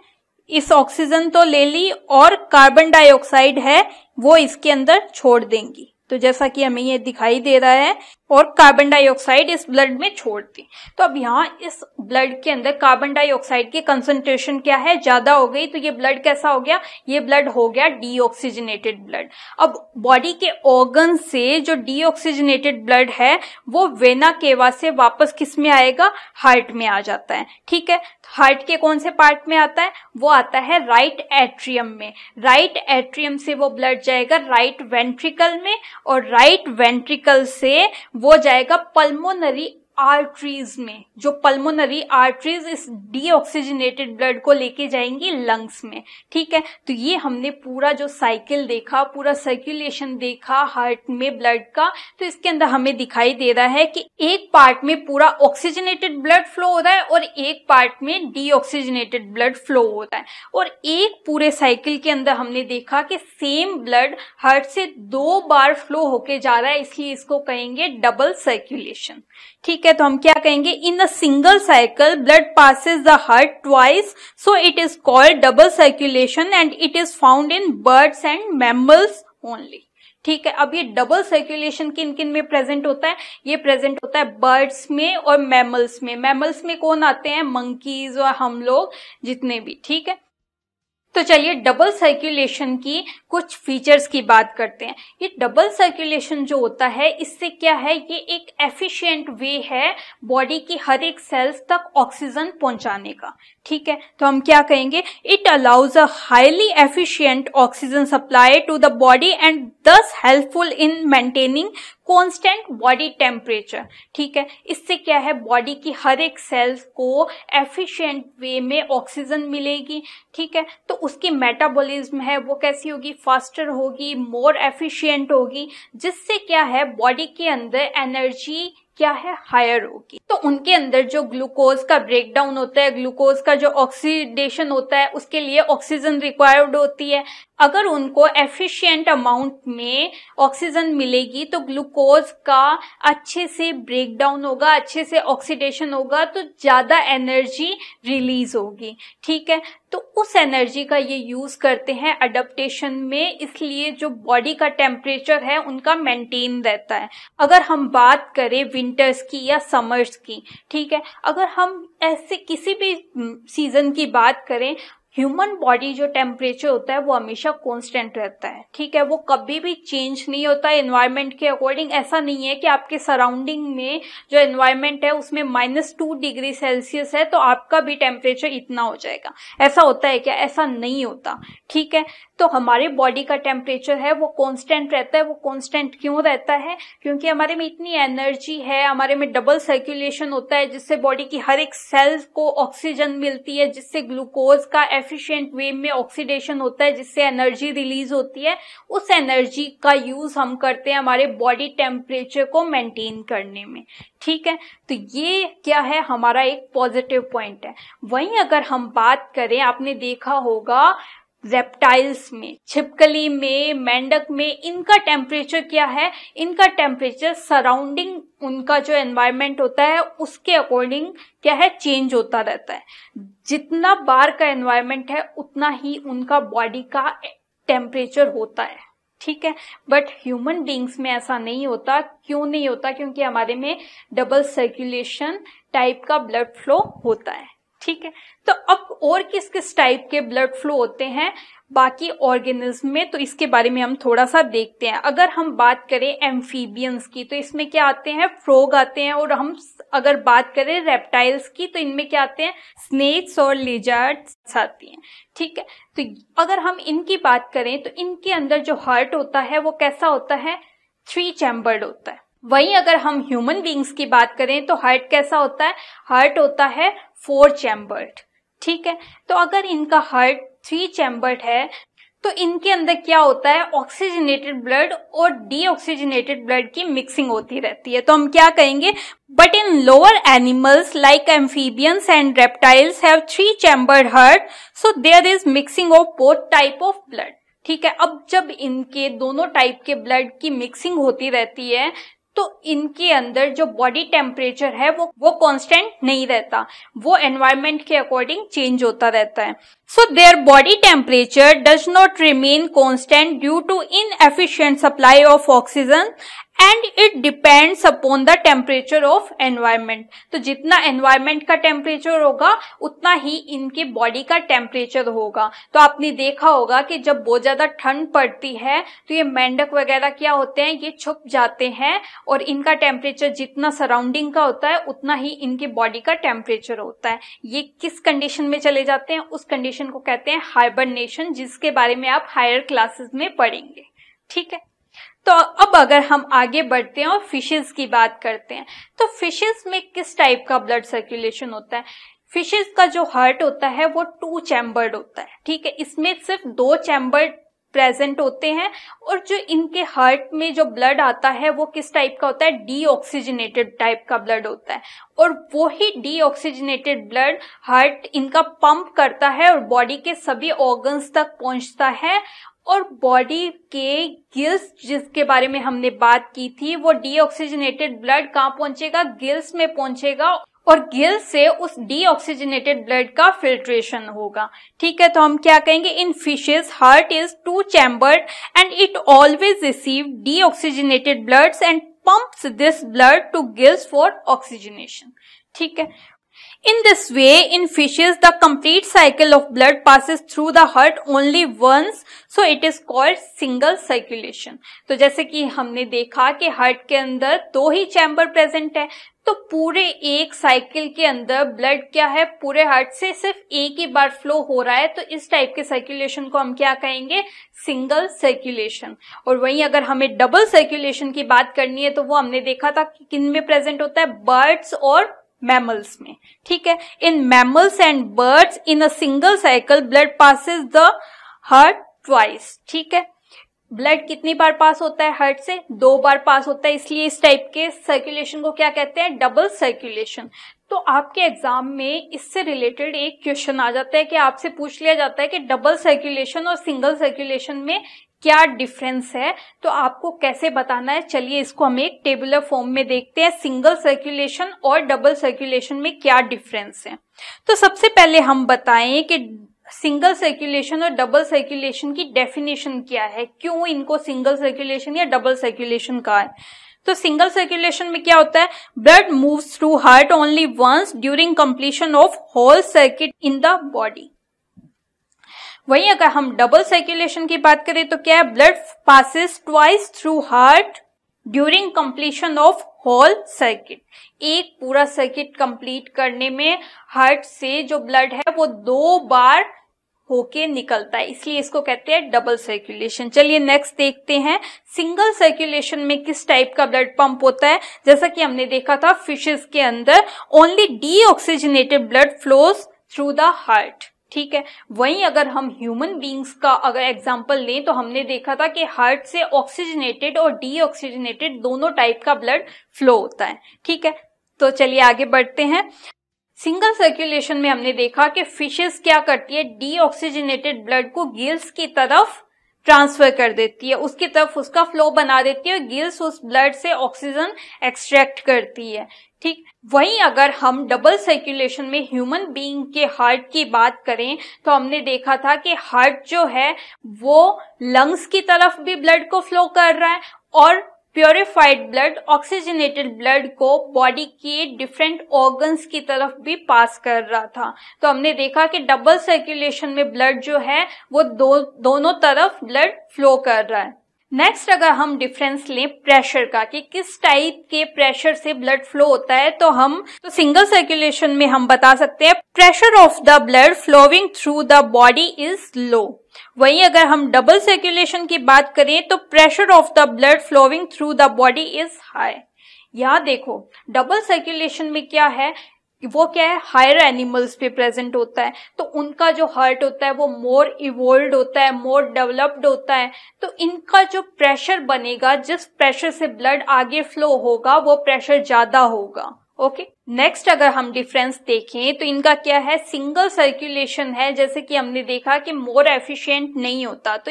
इस ऑक्सीजन तो ले ली और कार्बन डाइऑक्साइड है वो इसके अंदर छोड़ देंगी। तो जैसा कि हमें ये दिखाई दे रहा है, और कार्बन डाइऑक्साइड इस ब्लड में छोड़ दी। तो अब यहाँ इस ब्लड के अंदर कार्बन डाइऑक्साइड की कंसंट्रेशन क्या है, ज्यादा हो गई, तो ये ब्लड कैसा हो गया, ये ब्लड हो गया डीऑक्सीजनेटेड ब्लड। अब बॉडी के ऑर्गन से जो डीऑक्सीजनेटेड ब्लड है वो वेना केवा से वापस किस में आएगा, हार्ट में आ जाता है। ठीक है, हार्ट के कौन से पार्ट में आता है, वो आता है राइट एट्रियम में। राइट एट्रियम से वो ब्लड जाएगा राइट वेंट्रिकल में, और राइट वेंट्रिकल से वो जाएगा पल्मोनरी आर्टरीज में। जो पल्मोनरी आर्टरीज इस डीऑक्सीजनेटेड ब्लड को लेके जाएंगी लंग्स में। ठीक है, तो ये हमने पूरा जो साइकिल देखा, पूरा सर्कुलेशन देखा हार्ट में ब्लड का, तो इसके अंदर हमें दिखाई दे रहा है कि एक पार्ट में पूरा ऑक्सीजनेटेड ब्लड फ्लो हो रहा है और एक पार्ट में डीऑक्सीजनेटेड ब्लड फ्लो हो रहा है। और एक पूरे साइकिल के अंदर हमने देखा कि सेम ब्लड हार्ट से 2 बार फ्लो होके जा रहा है, इसलिए इसको कहेंगे डबल सर्कुलेशन। ठीक है, तो हम क्या कहेंगे, in a single cycle blood passes the heart twice, so it is called double circulation and it is found in birds and mammals only. ठीक है, अब ये डबल सर्कुलेशन किन किन में प्रेजेंट होता है, ये प्रेजेंट होता है बर्ड्स में और मैमल्स में। मैमल्स में कौन आते हैं, मंकीज और हम लोग जितने भी। ठीक है, तो चलिए डबल सर्कुलेशन की कुछ फीचर्स की बात करते हैं। ये डबल सर्कुलेशन जो होता है, इससे क्या है, ये एक एफिशिएंट वे है बॉडी की हर एक सेल्स तक ऑक्सीजन पहुंचाने का। ठीक है, तो हम क्या कहेंगे, it allows a highly efficient oxygen supply to the body and thus helpful in maintaining constant body temperature. ठीक है, इससे क्या है, बॉडी की हर एक सेल्स को एफिशिएंट वे में ऑक्सीजन मिलेगी। ठीक है, तो उसकी मेटाबॉलिज्म है वो कैसी होगी, फास्टर होगी, मोर एफिशिएंट होगी, जिससे क्या है बॉडी के अंदर एनर्जी क्या है, हायर होगी। तो उनके अंदर जो ग्लूकोज का ब्रेकडाउन होता है, ग्लूकोज का जो ऑक्सीडेशन होता है, उसके लिए ऑक्सीजन रिक्वायर्ड होती है। अगर उनको एफिशिएंट अमाउंट में ऑक्सीजन मिलेगी तो ग्लूकोज का अच्छे से ब्रेकडाउन होगा, अच्छे से ऑक्सीडेशन होगा, तो ज्यादा एनर्जी रिलीज होगी। ठीक है, तो उस एनर्जी का ये यूज करते हैं अडेप्टेशन में, इसलिए जो बॉडी का टेम्परेचर है उनका मेंटेन रहता है। अगर हम बात करें विंटर्स की या समर्स की, ठीक है, अगर हम ऐसे किसी भी सीजन की बात करें, ह्यूमन बॉडी जो टेम्परेचर होता है वो हमेशा कांस्टेंट रहता है। ठीक है, वो कभी भी चेंज नहीं होता है एनवायरनमेंट के अकॉर्डिंग। ऐसा नहीं है कि आपके सराउंडिंग में जो एनवायरनमेंट है उसमें -2 डिग्री सेल्सियस है तो आपका भी टेम्परेचर इतना हो जाएगा। ऐसा होता है क्या, ऐसा नहीं होता। ठीक है, तो हमारे बॉडी का टेम्परेचर है वो कांस्टेंट रहता है। वो कांस्टेंट क्यों रहता है, क्योंकि हमारे में इतनी एनर्जी है, हमारे में डबल सर्कुलेशन होता है, जिससे बॉडी की हर एक सेल्स को ऑक्सीजन मिलती है, जिससे ग्लूकोज का एफिशिएंट वे में ऑक्सीडेशन होता है, जिससे एनर्जी रिलीज होती है। उस एनर्जी का यूज हम करते हैं हमारे बॉडी टेम्परेचर को मेंटेन करने में। ठीक है, तो ये क्या है, हमारा एक पॉजिटिव पॉइंट है। वहीं अगर हम बात करें, आपने देखा होगा रेप्टाइल्स में, छिपकली में, मेंढक में, इनका टेम्परेचर क्या है, इनका टेम्परेचर सराउंडिंग उनका जो एनवायरनमेंट होता है उसके अकॉर्डिंग क्या है, चेंज होता रहता है। जितना बार का एनवायरनमेंट है उतना ही उनका बॉडी का टेम्परेचर होता है। ठीक है, बट ह्यूमन बींग्स में ऐसा नहीं होता। क्यों नहीं होता, क्योंकि हमारे में डबल सर्कुलेशन टाइप का ब्लड फ्लो होता है। ठीक है, तो अब और किस किस टाइप के ब्लड फ्लो होते हैं बाकी ऑर्गेनिज्म में, तो इसके बारे में हम थोड़ा सा देखते हैं। अगर हम बात करें एम्फीबियंस की, तो इसमें क्या आते हैं, फ्रॉग आते हैं। और हम अगर बात करें रेप्टाइल्स की, तो इनमें क्या आते हैं, स्नेक्स और लिजर्ड्स आती हैं। ठीक है, तो अगर हम इनकी बात करें तो इनके अंदर जो हार्ट होता है वो कैसा होता है, 3 चैम्बर्ड होता है। वहीं अगर हम ह्यूमन बींग्स की बात करें तो हार्ट कैसा होता है, हार्ट होता है 4 चैम्बर्ड। ठीक है, तो अगर इनका हार्ट 3 चैम्बर्ड है तो इनके अंदर क्या होता है, ऑक्सीजनेटेड ब्लड और डीऑक्सीजनेटेड ब्लड की मिक्सिंग होती रहती है। तो हम क्या कहेंगे, but in lower animals like amphibians and reptiles have 3 chambered heart, so there is mixing of both type of blood. ठीक है, अब जब इनके दोनों टाइप के ब्लड की मिक्सिंग होती रहती है तो इनके अंदर जो बॉडी टेम्परेचर है वो कांस्टेंट नहीं रहता, वो एनवायरनमेंट के अकॉर्डिंग चेंज होता रहता है। So their body temperature does not remain constant due to inefficient supply of oxygen and it depends upon the temperature of environment. तो जितना एनवायरमेंट का टेम्परेचर होगा उतना ही इनके बॉडी का टेम्परेचर होगा। तो आपने देखा होगा कि जब बहुत ज्यादा ठंड पड़ती है तो ये मेंढक वगैरह क्या होते हैं, ये छुप जाते हैं और इनका टेम्परेचर जितना सराउंडिंग का होता है उतना ही इनके बॉडी का टेम्परेचर होता है। ये किस कंडीशन में चले जाते हैं, उस कंडीशन को कहते हैं हाइबरनेशन, जिसके बारे में आप हायर क्लासेस में पढ़ेंगे। ठीक है, तो अब अगर हम आगे बढ़ते हैं और फिशेस की बात करते हैं, तो फिशेस में किस टाइप का ब्लड सर्कुलेशन होता है। फिशेस का जो हार्ट होता है वो 2 चैम्बर्ड होता है। ठीक है, इसमें सिर्फ 2 चैम्बर प्रेजेंट होते हैं और जो इनके हार्ट में जो ब्लड आता है वो किस टाइप का होता है, डीऑक्सीजनेटेड टाइप का ब्लड होता है। और वो ही डीऑक्सीजनेटेड ब्लड हार्ट इनका पंप करता है और बॉडी के सभी ऑर्गन्स तक पहुंचता है। और बॉडी के गिल्स जिसके बारे में हमने बात की थी, वो डीऑक्सीजनेटेड ब्लड कहाँ पहुंचेगा, गिल्स में पहुंचेगा और गिल्स से उस डीऑक्सीजनेटेड ब्लड का फिल्ट्रेशन होगा। ठीक है, तो हम क्या कहेंगे, in fishes heart is 2 chambered and it always receive deoxygenated bloods and pumps this blood to gills for oxygenation. ठीक है, in this way, in fishes, the complete cycle of blood passes through the heart only once, so it is called single circulation. तो जैसे कि हमने देखा कि heart के अंदर 2 ही चैम्बर प्रेजेंट है, तो पूरे एक साइकिल के अंदर ब्लड क्या है, पूरे हार्ट से सिर्फ एक ही बार फ्लो हो रहा है। तो इस टाइप के सर्कुलेशन को हम क्या कहेंगे, सिंगल सर्कुलेशन। और वहीं अगर हमें डबल सर्कुलेशन की बात करनी है तो वो हमने देखा था कि किन में प्रेजेंट होता है, बर्ड्स और मैमल्स में। ठीक है, in mammals and birds in a single cycle blood passes the heart twice. ठीक है, ब्लड कितनी बार पास होता है हार्ट से, 2 बार पास होता है, इसलिए इस टाइप के सर्कुलेशन को क्या कहते हैं, डबल सर्कुलेशन। तो आपके एग्जाम में इससे रिलेटेड एक क्वेश्चन आ जाता है कि आपसे पूछ लिया जाता है कि डबल सर्कुलेशन और सिंगल सर्कुलेशन में क्या डिफरेंस है, तो आपको कैसे बताना है। चलिए इसको हम एक टेबुलर फॉर्म में देखते हैं, सिंगल सर्कुलेशन और डबल सर्कुलेशन में क्या डिफरेंस है। तो सबसे पहले हम बताएं कि सिंगल सर्कुलेशन और डबल सर्कुलेशन की डेफिनेशन क्या है, क्यों इनको सिंगल सर्कुलेशन या डबल सर्कुलेशन कहा है। तो सिंगल सर्कुलेशन में क्या होता है, blood moves through heart only once during completion of whole circuit in the body. वहीं अगर हम डबल सर्कुलेशन की बात करें तो क्या है, blood passes twice through heart during completion of whole circuit. एक पूरा सर्किट कंप्लीट करने में हार्ट से जो ब्लड है वो 2 बार होके निकलता है, इसलिए इसको कहते हैं डबल सर्कुलेशन। चलिए नेक्स्ट देखते हैं, सिंगल सर्कुलेशन में किस टाइप का ब्लड पंप होता है। जैसा कि हमने देखा था फिशेस के अंदर only deoxygenated blood flows through the heart. ठीक है, वहीं अगर हम ह्यूमन बींग्स का अगर एग्जांपल लें तो हमने देखा था कि हार्ट से ऑक्सीजनेटेड और डीऑक्सीजनेटेड दोनों टाइप का ब्लड फ्लो होता है। ठीक है, तो चलिए आगे बढ़ते हैं। सिंगल सर्कुलेशन में हमने देखा कि फिशेस क्या करती है, डीऑक्सीजनेटेड ब्लड को गिल्स की तरफ ट्रांसफर कर देती है, उसकी तरफ उसका फ्लो बना देती है और गिल्स उस ब्लड से ऑक्सीजन एक्सट्रैक्ट करती है। ठीक, वहीं अगर हम डबल सर्कुलेशन में ह्यूमन बीइंग के हार्ट की बात करें तो हमने देखा था कि हार्ट जो है वो लंग्स की तरफ भी ब्लड को फ्लो कर रहा है और प्योरिफाइड ब्लड, ऑक्सीजनेटेड ब्लड को बॉडी के डिफरेंट ऑर्गन्स की तरफ भी पास कर रहा था। तो हमने देखा कि डबल सर्कुलेशन में ब्लड जो है वो दोनों तरफ ब्लड फ्लो कर रहा है। नेक्स्ट अगर हम डिफरेंस लें प्रेशर का कि किस टाइप के प्रेशर से ब्लड फ्लो होता है, तो सिंगल सर्कुलेशन में हम बता सकते हैं pressure of the blood flowing through the body is low. वहीं अगर हम डबल सर्कुलेशन की बात करें तो pressure of the blood flowing through the body is high. यहाँ देखो डबल सर्कुलेशन में क्या है, वो क्या है, हायर एनिमल्स पे प्रेजेंट होता है, तो उनका जो हार्ट होता है वो मोर इवोल्व्ड होता है, मोर डेवलप्ड होता है, तो इनका जो प्रेशर बनेगा, जिस प्रेशर से ब्लड आगे फ्लो होगा वो प्रेशर ज्यादा होगा। ओके, नेक्स्ट अगर हम डिफरेंस देखें तो इनका क्या है, सिंगल सर्कुलेशन है, जैसे कि हमने देखा कि मोर एफिशिएंट नहीं होता, तो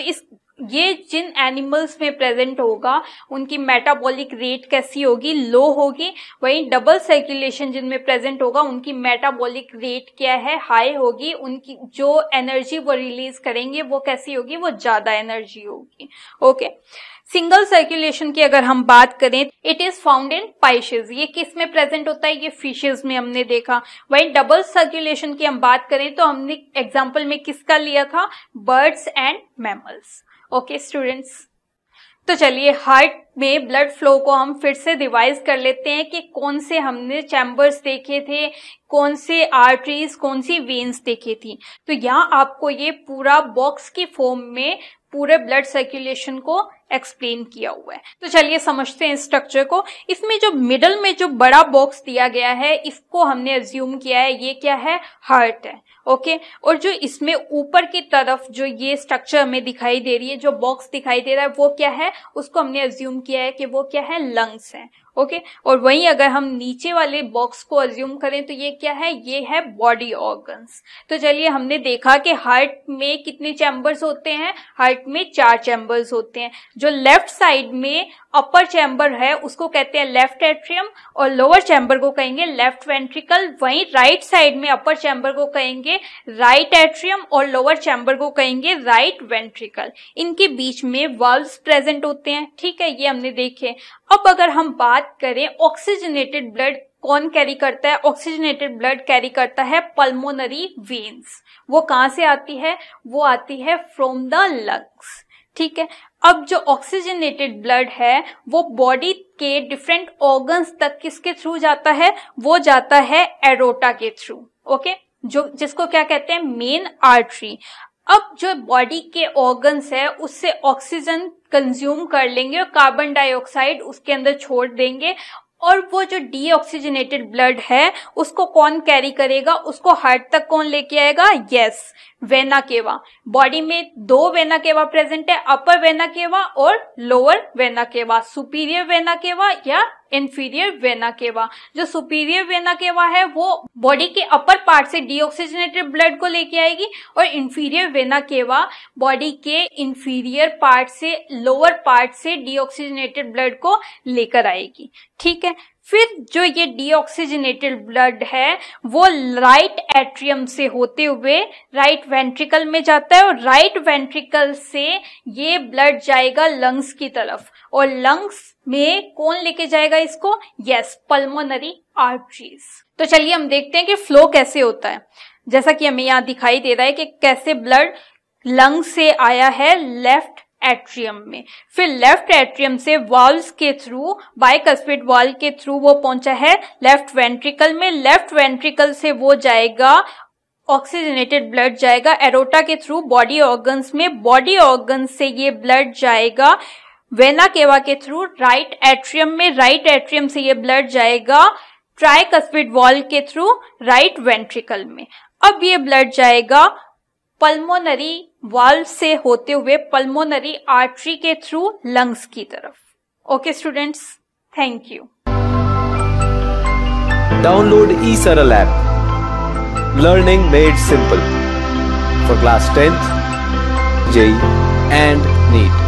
ये जिन एनिमल्स में प्रेजेंट होगा उनकी मेटाबॉलिक रेट कैसी होगी, लो होगी। वहीं डबल सर्कुलेशन जिनमें प्रेजेंट होगा उनकी मेटाबॉलिक रेट क्या है, हाई होगी। उनकी जो एनर्जी वो रिलीज करेंगे वो कैसी होगी, वो ज्यादा एनर्जी होगी। ओके, सिंगल सर्कुलेशन की अगर हम बात करें, इट इज फाउंड इन फाइशेस। ये किस में प्रेजेंट होता है? ये फिशेस में हमने देखा। वहीं डबल सर्कुलेशन की हम बात करें तो हमने एग्जांपल में किसका लिया था? Birds and mammals. Okay students, तो चलिए हार्ट में ब्लड फ्लो को हम फिर से रिवाइज कर लेते हैं कि कौन से हमने चैम्बर्स देखे थे, कौन से आर्टरीज, कौन सी वेन्स देखी थी। तो यहाँ आपको ये पूरा बॉक्स की फॉर्म में पूरे ब्लड सर्कुलेशन को एक्सप्लेन किया हुआ है। तो चलिए समझते हैं स्ट्रक्चर को। इसमें जो मिडल में जो बड़ा बॉक्स दिया गया है, इसको हमने अज्यूम किया है ये क्या है? हार्ट है। ओके, और जो इसमें ऊपर की तरफ जो ये स्ट्रक्चर हमें दिखाई दे रही है, जो बॉक्स दिखाई दे रहा है, वो क्या है? उसको हमने अज्यूम किया है कि वो क्या है? लंग्स है। ओके, और वहीं अगर हम नीचे वाले बॉक्स को अज्यूम करें तो ये क्या है? ये है बॉडी ऑर्गन्स। तो चलिए हमने देखा कि हार्ट में कितने चैम्बर्स होते हैं? हार्ट में 4 चैम्बर्स होते हैं। जो लेफ्ट साइड में अपर चैम्बर है उसको कहते हैं लेफ्ट एट्रियम और लोअर चैम्बर को कहेंगे लेफ्ट वेंट्रिकल। वहीं राइट साइड में अपर चैम्बर को कहेंगे राइट एट्रियम और लोअर चैम्बर को कहेंगे राइट वेंट्रिकल। इनके बीच में वाल्व्स प्रेजेंट होते हैं। ठीक है, ये हमने देखे। अब अगर हम बात करें ऑक्सीजनेटेड ब्लड कौन कैरी करता है? ऑक्सीजनेटेड ब्लड कैरी करता है पल्मोनरी वेन्स। वो कहां से आती है? वो आती है फ्रॉम द लंग्स। ठीक है, अब जो ऑक्सीजनेटेड ब्लड है वो बॉडी के डिफरेंट ऑर्गन्स तक किसके थ्रू जाता है? वो जाता है एरोटा के थ्रू। ओके, जो जिसको क्या कहते हैं? Main artery. अब जो बॉडी के ऑर्गन्स है उससे ऑक्सीजन कंज्यूम कर लेंगे और कार्बन डाइऑक्साइड उसके अंदर छोड़ देंगे, और वो जो डीऑक्सीजनेटेड ब्लड है उसको कौन कैरी करेगा? उसको हार्ट तक कौन लेके आएगा? Yes, vena cava. बॉडी में 2 वेना केवा प्रेजेंट है, अपर वेना केवा और lower vena cava. Superior vena cava या इंफीरियर वेना केवा। जो सुपीरियर वेना केवा है वो बॉडी के अपर पार्ट से डीऑक्सीजनेटेड ब्लड को लेके आएगी, और इंफीरियर वेना केवा बॉडी के इंफीरियर पार्ट से, लोअर पार्ट से डीऑक्सीजनेटेड ब्लड को लेकर आएगी। ठीक है, फिर जो ये डीऑक्सीजनेटेड ब्लड है वो राइट एट्रियम से होते हुए राइट वेंट्रिकल में जाता है, और राइट वेंट्रिकल से ये ब्लड जाएगा लंग्स की तरफ, और लंग्स में कौन लेके जाएगा इसको? Yes, pulmonary arteries. तो चलिए हम देखते हैं कि फ्लो कैसे होता है। जैसा कि हमें यहाँ दिखाई दे रहा है कि कैसे ब्लड लंग्स से आया है लेफ्ट एट्रियम में, फिर लेफ्ट एट्रियम से वाल्व्स के थ्रू, बाइकस्पिड वाल्व के थ्रू वो पहुंचा है लेफ्ट वेंट्रिकल में। लेफ्ट वेंट्रिकल से वो जाएगा, ऑक्सीजनेटेड ब्लड जाएगा एरोटा के थ्रू बॉडी ऑर्गन्स में। बॉडी ऑर्गन्स से ये ब्लड जाएगा वेना केवा के थ्रू राइट एट्रियम में। राइट एट्रियम से ये ब्लड जाएगा ट्राइकस्पिड वाल्व के थ्रू राइट वेंट्रिकल में। अब ये ब्लड जाएगा पल्मोनरी वाल्व से होते हुए पल्मोनरी आर्टरी के थ्रू लंग्स की तरफ। Okay students, thank you. Download eSaral app. Learning made simple for class 10th, JEE and NEET.